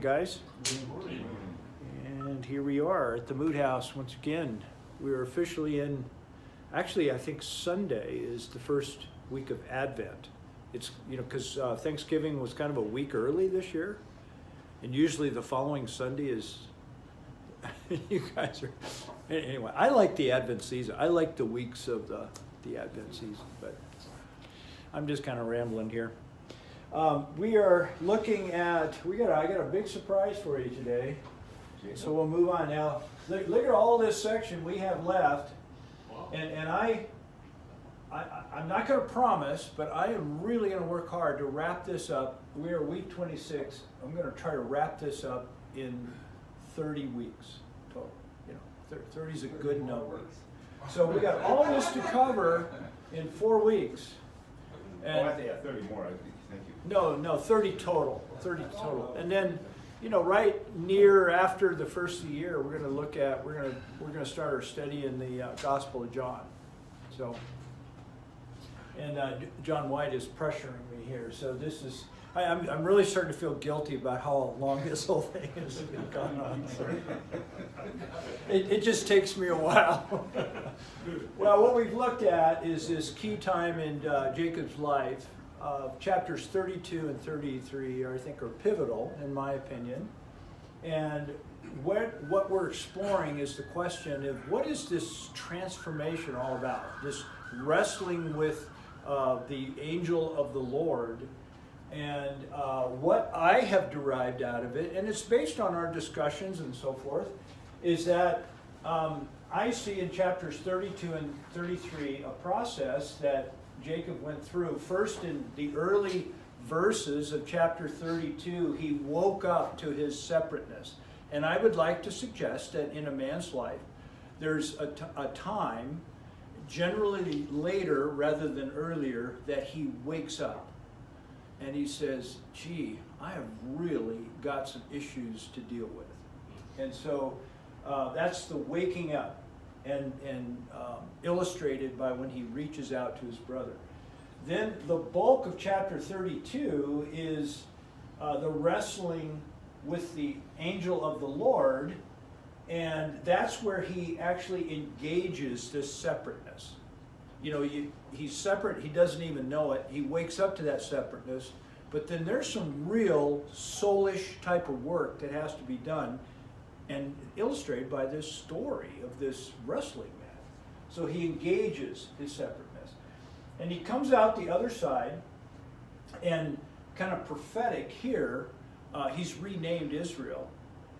Guys, and here we are at the Mood House once again. We are officially in, actually I think Sunday is the first week of Advent. It's, because Thanksgiving was kind of a week early this year, and usually the following Sunday is, you guys are, anyway, I like the Advent season. I like the weeks of the Advent season, but I'm just kind of rambling here. We are looking at, I got a big surprise for you today. So we'll move on now. Look at all this section we have left. And I'm not going to promise, but I am really going to work hard to wrap this up. We are week 26. I'm going to try to wrap this up in 30 weeks total. 30 is a good number. So we got all this to cover in 4 weeks. And I think 30 more, I think. Thank you. No, 30 total. 30 total. And then, right near after the first of the year, we're going to look at, we're going to start our study in the Gospel of John. So, and John White is pressuring me here. So this is, I'm really starting to feel guilty about how long this whole thing has gone on. So it just takes me a while. Well, what we've looked at is this key time in Jacob's life. Chapters 32 and 33, I think, are pivotal, in my opinion. And what we're exploring is the question of what is this transformation all about? This wrestling with the angel of the Lord, and what I have derived out of it, and it's based on our discussions and so forth, is that I see in chapters 32 and 33 a process that Jacob went through. First, in the early verses of chapter 32, he woke up to his separateness. And I would like to suggest that in a man's life, there's a time, generally later rather than earlier, that he wakes up and he says, gee, I have really got some issues to deal with. And so that's the waking up. And illustrated by when he reaches out to his brother. Then the bulk of chapter 32 is the wrestling with the angel of the Lord, and that's where he actually engages this separateness. He's separate, he doesn't even know it, he wakes up to that separateness, but then there's some real soulish type of work that has to be done, and illustrated by this story of this wrestling man. So he engages his separateness. And he comes out the other side, and kind of prophetic here, he's renamed Israel,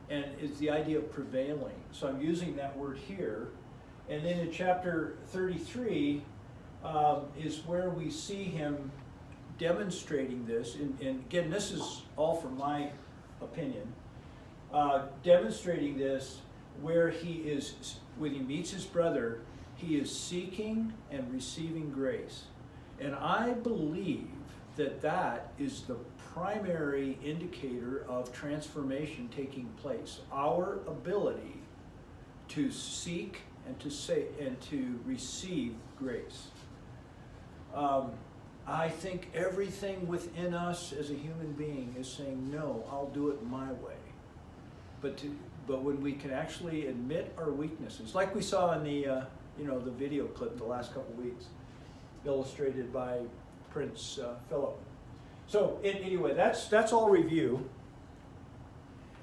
and it's the idea of prevailing. So I'm using that word here. And then in chapter 33 is where we see him demonstrating this. And again, this is all from my opinion. Demonstrating this where when he meets his brother, he is seeking and receiving grace. And I believe that is the primary indicator of transformation taking place. Our ability to seek and to receive grace. I think everything within us as a human being is saying, no, I'll do it my way. But when we can actually admit our weaknesses, like we saw in the the video clip the last couple weeks, illustrated by Prince Philip. So anyway, that's all review.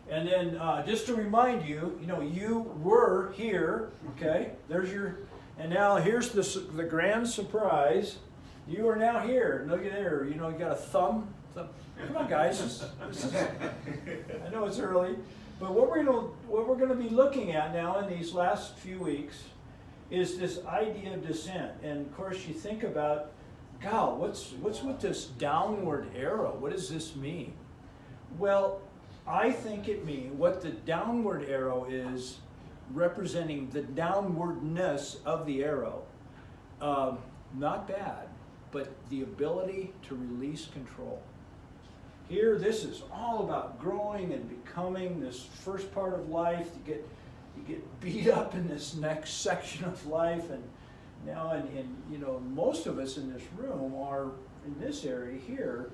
And then just to remind you, you were here, okay? And now here's the grand surprise. You are now here. Look at there. You got a thumb. Come on, guys. I know it's early. But what we're going to be looking at now in these last few weeks is this idea of descent. And of course, you think about, God, what's with this downward arrow? What does this mean? Well, I think it means what the downward arrow is representing the downwardness of the arrow. Not bad, but the ability to release control. Here, this is all about growing and becoming. This first part of life, you get beat up in this next section of life, and now, most of us in this room are in this area here,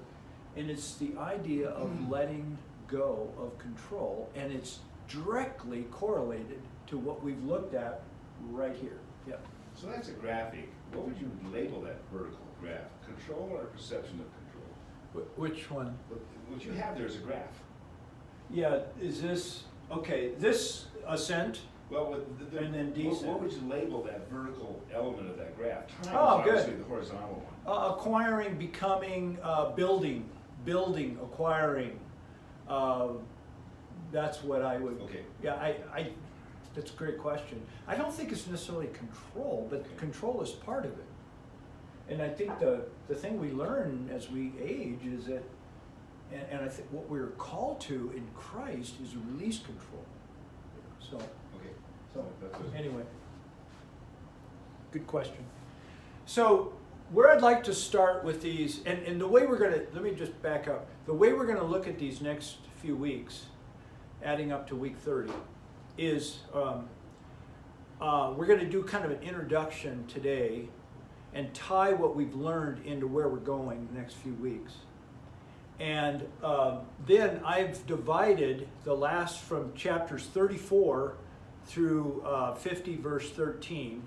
and it's the idea of letting go of control, and it's directly correlated to what we've looked at right here. Yep. So that's a graphic. What would you label that vertical graph? Control or perception of control? Which one? What you have there is a graph. Yeah, is this, okay, this ascent, Well, and then descent. what would you label that vertical element of that graph? Time Oh, is good. obviously the horizontal one. Acquiring, becoming, building, acquiring. That's what I would. Okay. Yeah, that's a great question. I don't think it's necessarily control, but Okay. control is part of it. And I think the thing we learn as we age is that, and I think what we're called to in Christ is release control. So, Okay. so That's a- anyway, good question. So where I'd like to start with these, and the way we're gonna, let me just back up. The way we're gonna look at these next few weeks, adding up to week 30, is we're gonna do kind of an introduction today and tie what we've learned into where we're going the next few weeks. And then I've divided the last from chapters 34 through 50 verse 13.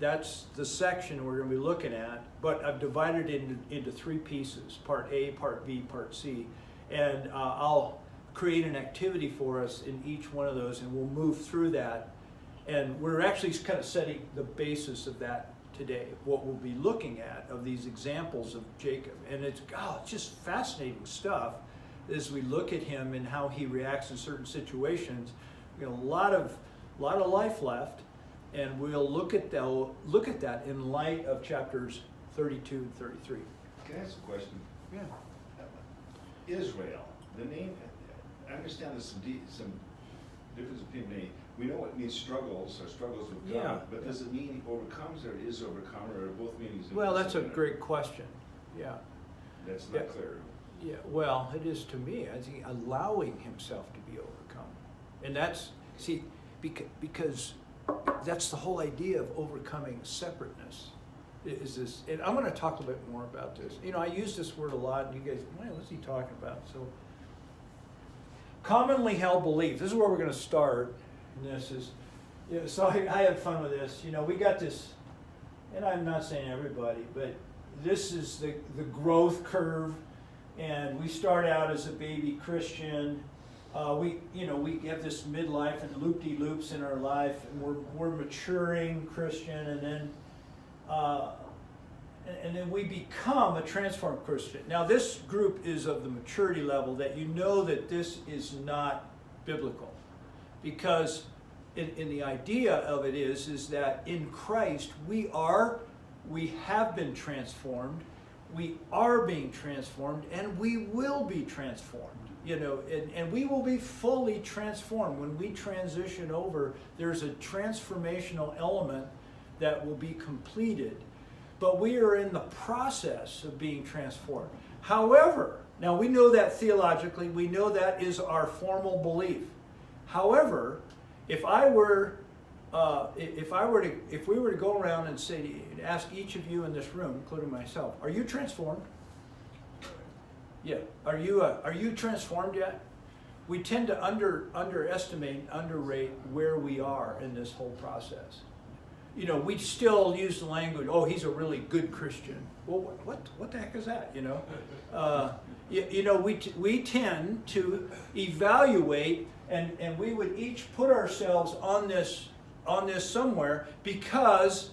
That's the section we're going to be looking at, but I've divided it into three pieces, part A, part B, part C. And I'll create an activity for us in each one of those, and we'll move through that. And we're actually kind of setting the basis of that today, what we'll be looking at of these examples of Jacob. And it's just fascinating stuff as we look at him and how he reacts in certain situations. We got a lot of life left, and we'll look at that in light of chapters 32 and 33. Can I ask a question? Yeah. Israel, the name, I understand there's some difference between the name. We know it means struggles or struggles with God, Yeah. but does it mean overcomes or is overcome, or are both meanings? Well, that's a implicit in it? great question. Yeah. That's not Yeah. clear. Yeah, well, it is to me, I think allowing himself to be overcome. And that's, see, because that's the whole idea of overcoming separateness. Is this, and I'm going to talk a little bit more about this. You know, I use this word a lot, and you guys, man, what's he talking about? So, commonly held belief. This is where we're going to start. And this is, you know, so I had fun with this. You know, we got this, and I'm not saying everybody, but this is the growth curve. And we start out as a baby Christian. We have this midlife and loop-de-loops in our life, and we're maturing Christian, and then we become a transformed Christian. Now, this group is of the maturity level that you know that this is not biblical, because in the idea of it is that in Christ we have been transformed. We are being transformed, and we will be transformed, you know, and we will be fully transformed. When we transition over, there's a transformational element that will be completed, but we are in the process of being transformed. However, now we know that theologically, we know that is our formal belief. However, if we were to go around and ask each of you in this room, including myself, are you transformed? Yeah. Are you transformed yet? We tend to underestimate, underrate where we are in this whole process. You know, we still use the language, oh, he's a really good Christian. Well, what the heck is that, you know? We tend to evaluate, and we would each put ourselves on this somewhere because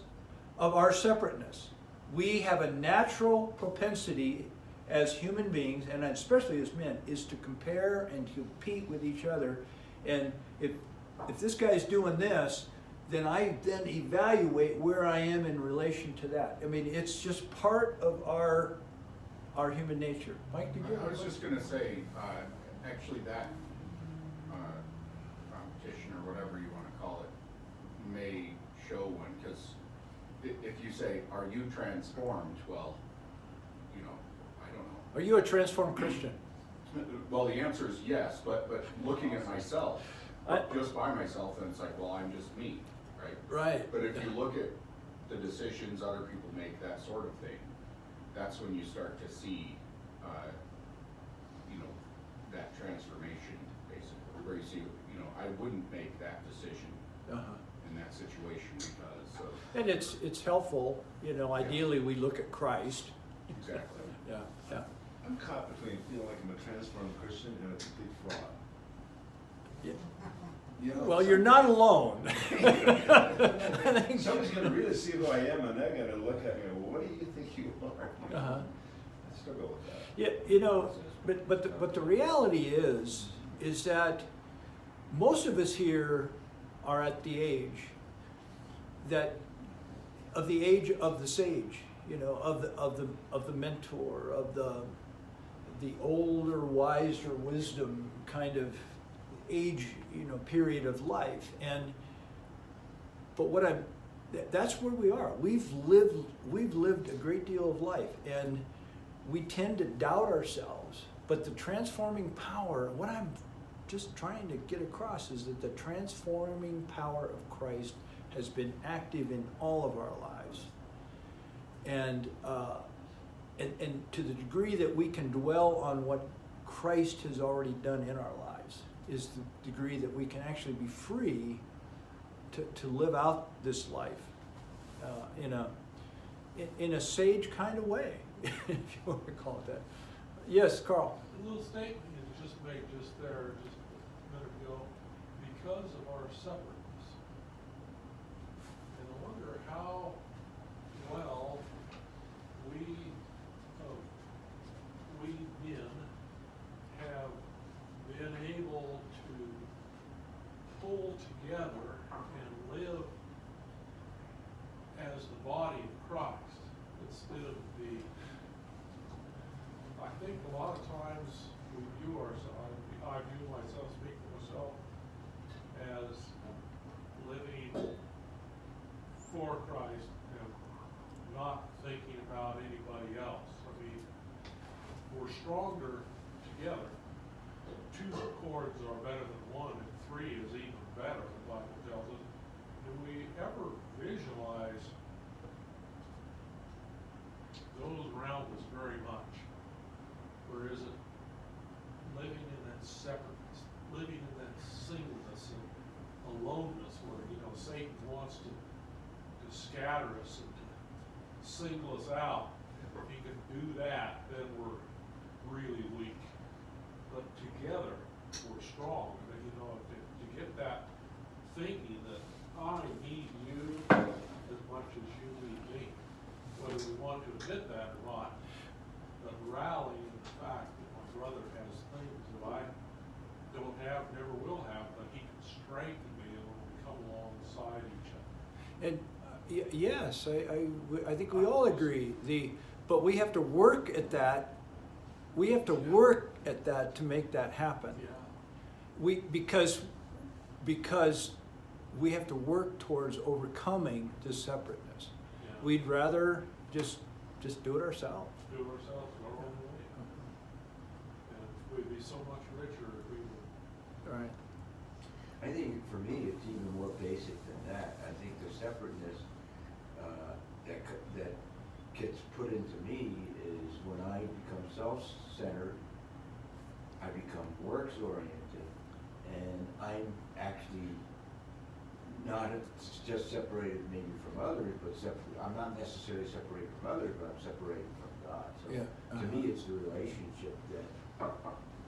of our separateness. We have a natural propensity as human beings, and especially as men, is to compare and to compete with each other. And if this guy's doing this, then I then evaluate where I am in relation to that. I mean, it's just part of our human nature. Mike, did you? I was just going to say, actually, that competition or whatever you want to call it may show one, because if you say, "Are you transformed?" Well, you know, I don't know. Are you a transformed Christian? Well, the answer is yes, but looking at myself, just by myself, then it's like, well, I'm just me, right? Right. But if you look at the decisions other people make, that sort of thing, that's when you start to see, that transformation, basically, where you see, you know, I wouldn't make that decision Uh-huh. in that situation because of, And it's helpful, you know, ideally we look at Christ. exactly. Yeah, yeah. I'm caught between feeling like I'm a transformed Christian and a complete fraud. Yeah. You know, Well, you're not alone. Somebody's gonna really see who I am, and they're gonna look at me and go, what do you think you are? Uh-huh. I struggle with that. Yeah, you know, but the reality is that most of us here are at the age of the sage, you know, of the mentor, of the older, wiser wisdom kind of age, you know, period of life. But that's where we are. We've lived a great deal of life, and we tend to doubt ourselves. But the transforming power, what I'm just trying to get across is that the transforming power of Christ has been active in all of our lives. And to the degree that we can dwell on what Christ has already done in our lives is the degree that we can actually be free to live out this life in a sage kind of way, if you want to call it that. Yes, Carl. A little statement you just made just there, just a minute ago, because of our separateness. And I wonder how well we men have been able to pull together and live as the body of Christ instead of I think a lot of times we view ourselves, I view myself, speak for myself, as living for Christ and not thinking about anybody else. I mean, we're stronger together. Two chords are better than one, and three is even better, the Bible tells us. Do we ever visualize those around us very much? Or is it living in that separateness, living in that singleness and aloneness where, you know, Satan wants to scatter us and to single us out. And if he can do that, then we're really weak. But together, we're strong. And, you know, to get that thinking that I need you as much as you need me, whether we want to admit that or not, but rallying the fact that my brother has things that I don't have, never will have, but he can strengthen me and when we come alongside each other. And yes, I think we all agree. But we have to work at that. We have to work at that to make that happen. Yeah. Because we have to work towards overcoming this separateness. Yeah. We'd rather just do it ourselves. Do ourselves our own way. And we'd be so much richer if we would. Right. I think for me, it's even more basic than that. I think the separateness that gets put into me is when I become self-centered, I become works-oriented, and I'm actually not just separated maybe from others, but I'm not necessarily separated from others, but I'm separated from God. So Yeah. to me, it's the relationship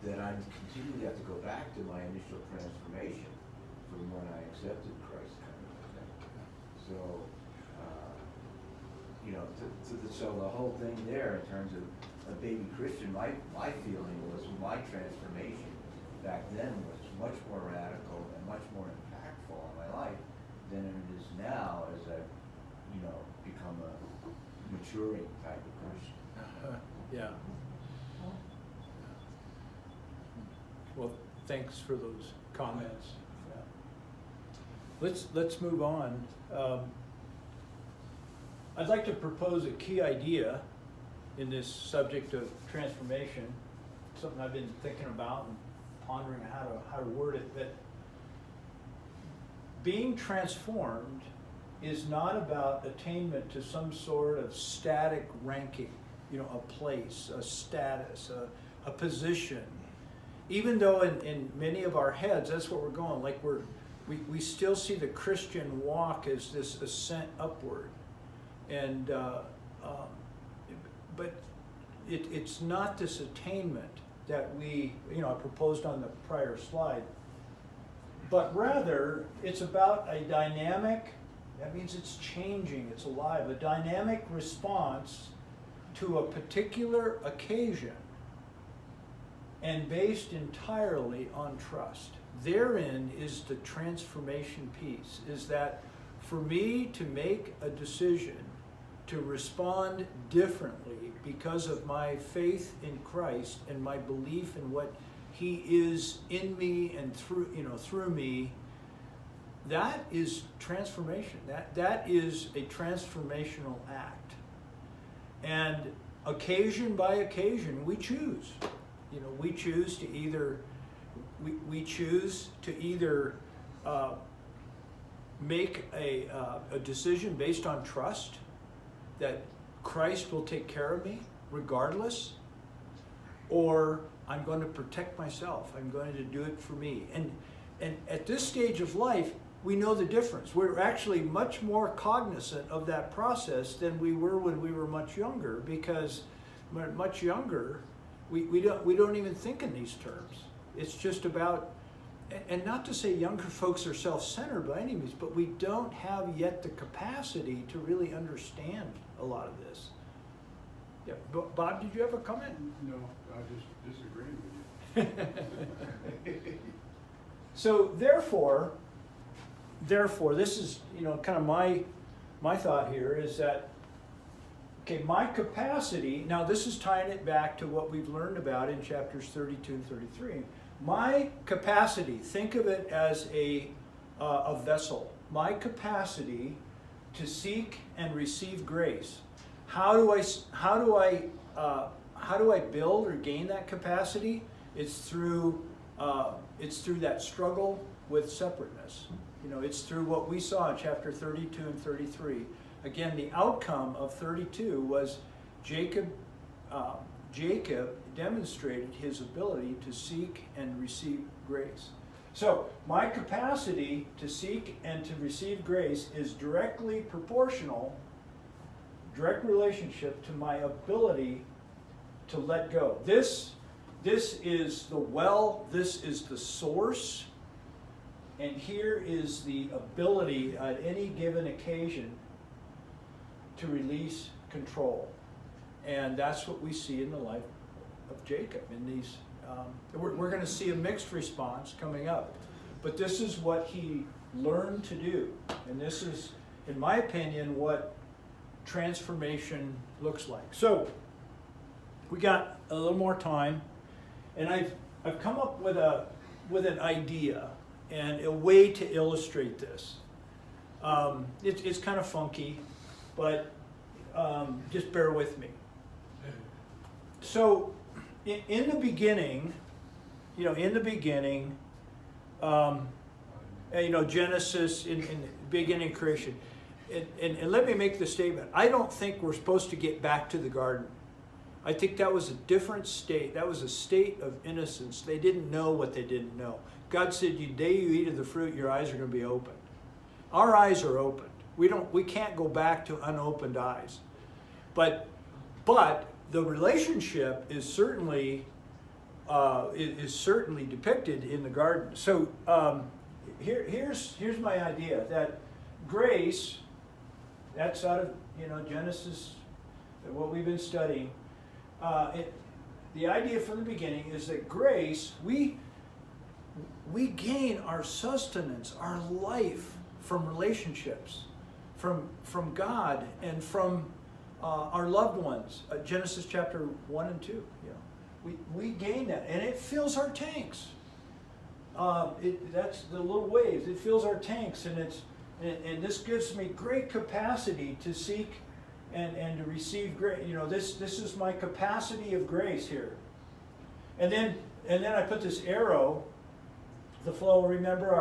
that I continue to have to go back to my initial transformation from when I accepted Christ kind of thing. So, you know, so the whole thing there in terms of a baby Christian, my feeling was my transformation back then was much more radical and much more impactful on my life than it is now as I've, you know, become a maturing type of Christian. Yeah. Well, thanks for those comments. Let's move on. I'd like to propose a key idea in this subject of transformation, something I've been thinking about and pondering how to word it. That being transformed is not about attainment to some sort of static ranking, you know, a place, a status, a position. even though in many of our heads, that's what we're going, like we still see the Christian walk as this ascent upward. And, but it's not this attainment that we, I proposed on the prior slide, but rather it's about a dynamic, that means it's changing, it's alive, a dynamic response to a particular occasion and based entirely on trust. Therein is the transformation piece, is that for me to make a decision to respond differently because of my faith in Christ and my belief in what He is in me and through me, that is transformation. That is a transformational act. And occasion by occasion, we choose. We choose to either make a decision based on trust that Christ will take care of me regardless, or I'm going to protect myself. I'm going to do it for me. And at this stage of life, we know the difference. We're actually much more cognizant of that process than we were when we were much younger, because when much younger, we don't even think in these terms. It's just about, and not to say younger folks are self-centered by any means, but we don't have yet the capacity to really understand a lot of this. Yeah, Bob, did you have a comment? No, I just disagreeing with you. So therefore, this is, kind of my thought here is that, okay, my capacity, now this is tying it back to what we've learned about in chapters 32 and 33. My capacity, think of it as a vessel. My capacity to seek and receive grace. How do I build or gain that capacity? It's through that struggle with separateness. It's through what we saw in chapter 32 and 33. Again, the outcome of 32 was Jacob demonstrated his ability to seek and receive grace. So my capacity to seek and to receive grace is directly proportional, direct relationship to my ability to let go. This is the well, this is the source, and here is the ability at any given occasion to release control. And that's what we see in the life of Jacob. In these, we're going to see a mixed response coming up. But this is what he learned to do. And this is, in my opinion, what transformation looks like. So, we got a little more time. And I've come up with an idea and a way to illustrate this. It's kind of funky, but just bear with me. So, in the beginning, Genesis, in the beginning creation, and let me make the statement. I don't think we're supposed to get back to the garden. I think that was a different state. That was a state of innocence. They didn't know what they didn't know. God said, "The day you eat of the fruit, your eyes are going to be opened." Our eyes are opened. We can't go back to unopened eyes. But the relationship is certainly depicted in the garden. So here's my idea that grace, that's out of Genesis, what we've been studying. The idea from the beginning is that grace, we gain our sustenance, our life from relationships, from God and from our loved ones. Genesis chapter 1 and 2. We gain that, and it fills our tanks. That's the little waves. It fills our tanks, and this gives me great capacity to seek and to receive grace. This is my capacity of grace here. And then I put this arrow, the flow. Remember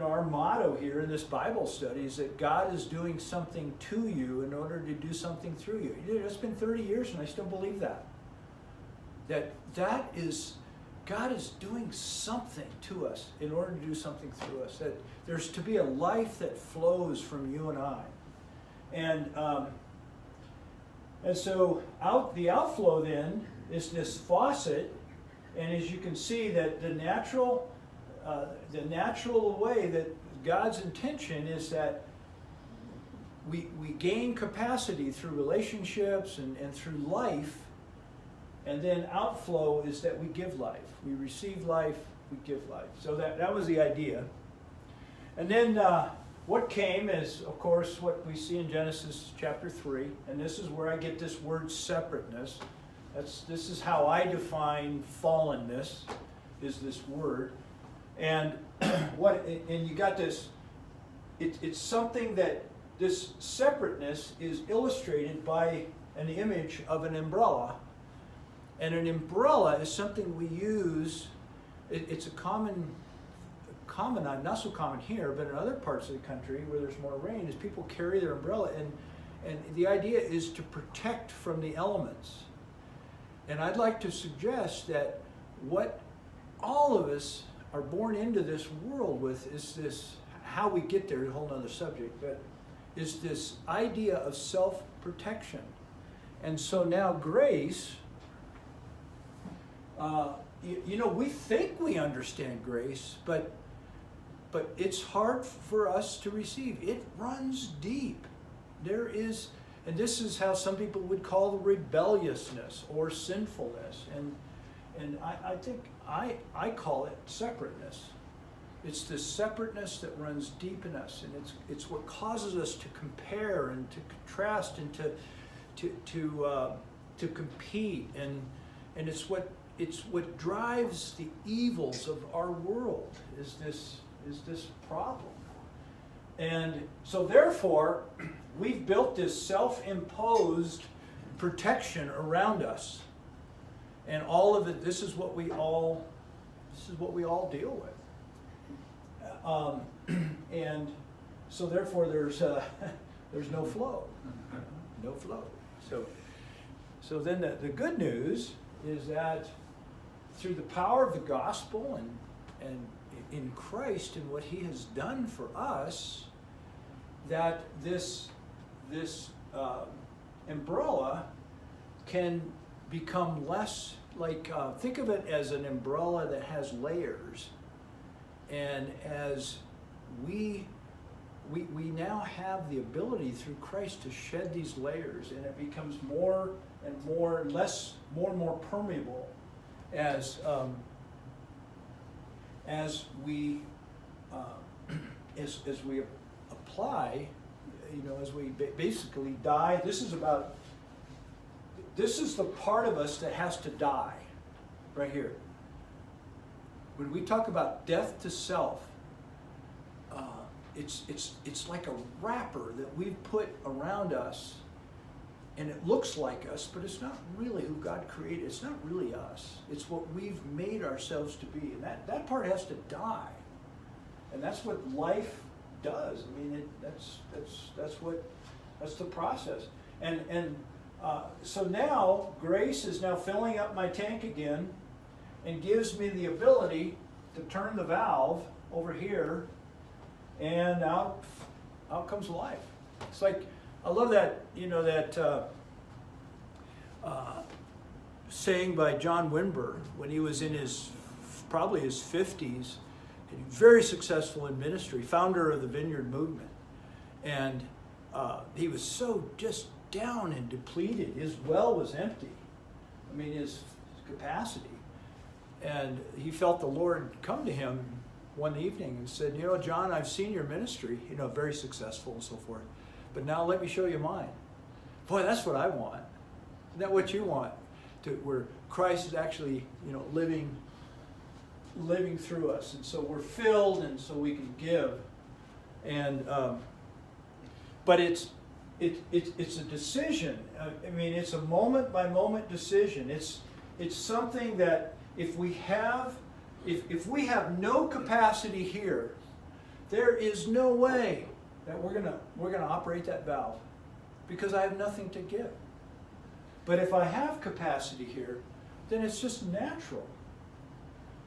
our motto here in this Bible study is that God is doing something to you in order to do something through you. It's been 30 years and I still believe that. That is God is doing something to us in order to do something through us. That there's to be a life that flows from you and I. And so the outflow then is this faucet, and as you can see that the natural way that God's intention is that we gain capacity through relationships and through life, and then outflow is that we give life. We receive life, we give life. So that was the idea. And then what came is, of course, what we see in Genesis chapter 3, and this is where I get this word separateness. This is how I define fallenness, is this word. And and you got this, it's something that this separateness is illustrated by an image of an umbrella. And an umbrella is something we use, it's a common, not so common here, but in other parts of the country where there's more rain, is people carry their umbrella, and the idea is to protect from the elements. And I'd like to suggest that what all of us are born into this world with is this, how we get there, a whole other subject, but is this idea of self-protection. And so now grace, we think we understand grace, but it's hard for us to receive. It runs deep. There is, and this is how some people would call rebelliousness or sinfulness. And I think I call it separateness. It's this separateness that runs deep in us, and it's what causes us to compare and to contrast and to compete, and it's what drives the evils of our world is this problem. And so therefore, we've built this self-imposed protection around us. And all of it, this is what we all deal with. And so therefore there's no flow. No flow. So then the good news is that through the power of the gospel and in Christ and what he has done for us, that this umbrella can become less like, think of it as an umbrella that has layers, and as we now have the ability through Christ to shed these layers, and it becomes more and more permeable as we apply, as we basically die. This is the part of us that has to die, right here. When we talk about death to self, it's like a wrapper that we've put around us, and it looks like us, but it's not really who God created. It's not really us. It's what we've made ourselves to be, and that part has to die, and that's what life does. I mean, that's the process, and so now grace is now filling up my tank again, and gives me the ability to turn the valve over here, and out comes life. It's like, I love that, saying by John Wimber when he was in probably his 50s, very successful in ministry, founder of the Vineyard Movement. And he was so just down and depleted. His well was empty. I mean, his capacity. And he felt the Lord come to him one evening and said, John, I've seen your ministry, very successful and so forth, but now let me show you mine. Boy, that's what I want. Isn't that what you want? Where Christ is actually, living through us. And so we're filled, and so we can give. And but it's a decision. I mean, it's a moment by moment decision. It's something that if we have no capacity here, there is no way that we're gonna operate that valve, because I have nothing to give. But if I have capacity here, then it's just natural.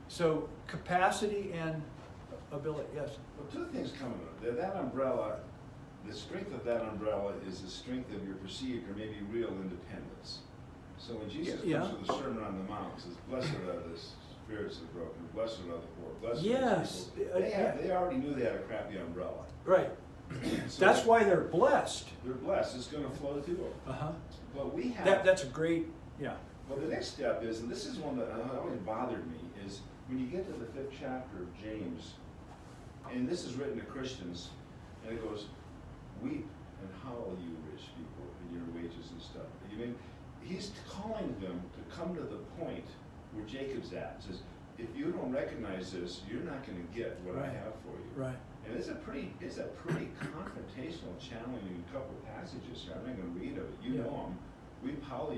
So capacity and ability, yes. Well, two things coming up. That umbrella, the strength of that umbrella is the strength of your perceived or maybe real independence. So when Jesus Yeah. comes to the Sermon on the Mount, says, "Blessed are the spirits of the broken, blessed are the poor, blessed Yes. are the people." They already knew they had a crappy umbrella. Right. So That's why they're blessed. they're blessed. It's going to flow to them. Uh-huh. But we have. That's a great, yeah. Well, the next step is, and this is one that always bothered me, is when you get to the 5th chapter of James, and this is written to Christians, and it goes, "Weep and howl, you rich people, in your wages and stuff." I mean, he's calling them to come to the point where Jacob's at. Says, if you don't recognize this, you're not going to get what I Right. have for you. Right. And it's a pretty confrontational, challenging couple passages here. I'm not going to read of it. You Yeah. know them. Weep, howl, the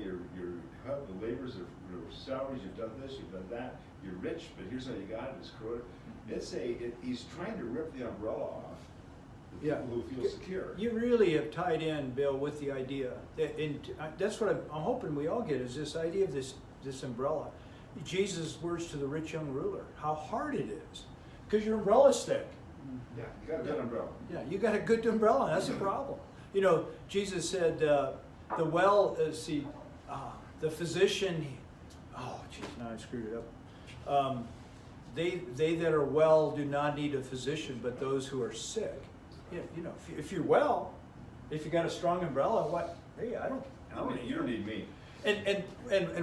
labors of your salaries. You've done this, you've done that. You're rich, but here's how you got it. It's corroded. He's trying to rip the umbrella off the Yeah. people who feel secure. You really have tied in, Bill, with the idea, that's what I'm hoping we all get, is this idea of this umbrella. Jesus' words to the rich young ruler, how hard it is, because your umbrella's thick. Yeah, you got a good umbrella. Yeah, you got a good umbrella, that's a problem. You know, Jesus said, the physician, oh, geez, now I screwed it up. They that are well do not need a physician, but those who are sick. Yeah, you know, if you're well, if you got a strong umbrella, what? Hey, I don't You don't need me. And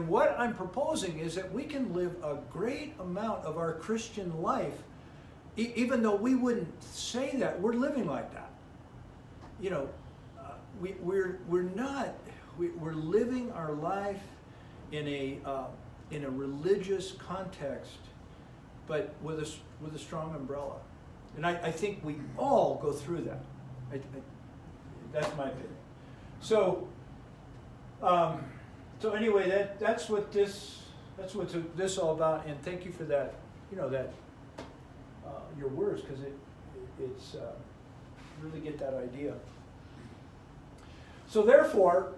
what I'm proposing is that we can live a great amount of our Christian life, even though we wouldn't say that, we're living like that. You know, we're living our life in a religious context, but with a strong umbrella. And I think we all go through that. That's my opinion. So anyway, that's what this is all about. And thank you for that. You know that your words, because it's really get that idea. So therefore,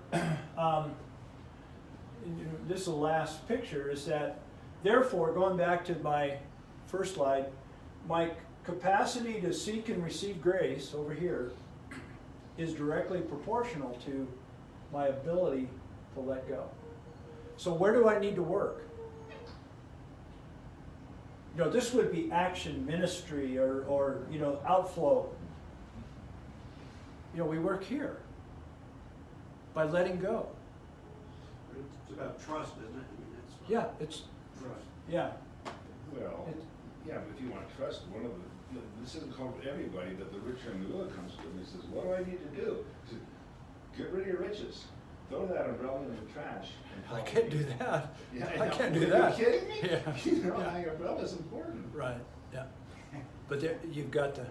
this is the last picture. Is that therefore going back to my first slide, my capacity to seek and receive grace over here is directly proportional to my ability to let go. So where do I need to work? You know, this would be action ministry or you know, outflow. You know, we work here by letting go. It's about trust, isn't it? I mean, that's Yeah, it's, trust. yeah. Well, yeah, but if you want to trust, this isn't called for everybody, but the rich young ruler comes to him and he says, "What do I need to do?" He said, "Get rid of your riches. Throw that umbrella in the trash." And I follow can't me." do that. Yeah, I know. can't do Are that. you kidding me? Yeah. You know, Yeah. my umbrella's important. Right, yeah. But there, you've got the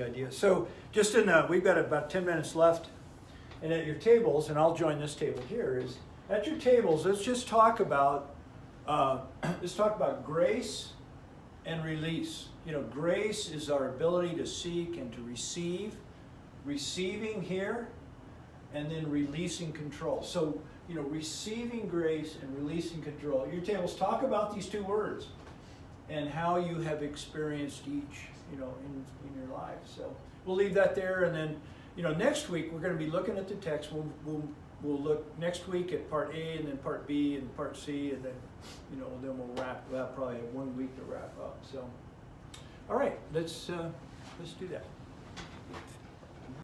idea. So just we've got about 10 minutes left. And at your tables, and I'll join this table here, is at your tables, let's just talk about, grace and release. You know, grace is our ability to seek and to receive, receiving here, and then releasing control. So, you know, receiving grace and releasing control. At your tables, talk about these two words and how you have experienced each, you know, in your life. So we'll leave that there, and then, you know, next week we're going to be looking at the text. We'll look next week at part A, and then part B, and part C, and then, you know, then we'll probably have 1 week to wrap up. So, all right, let's do that.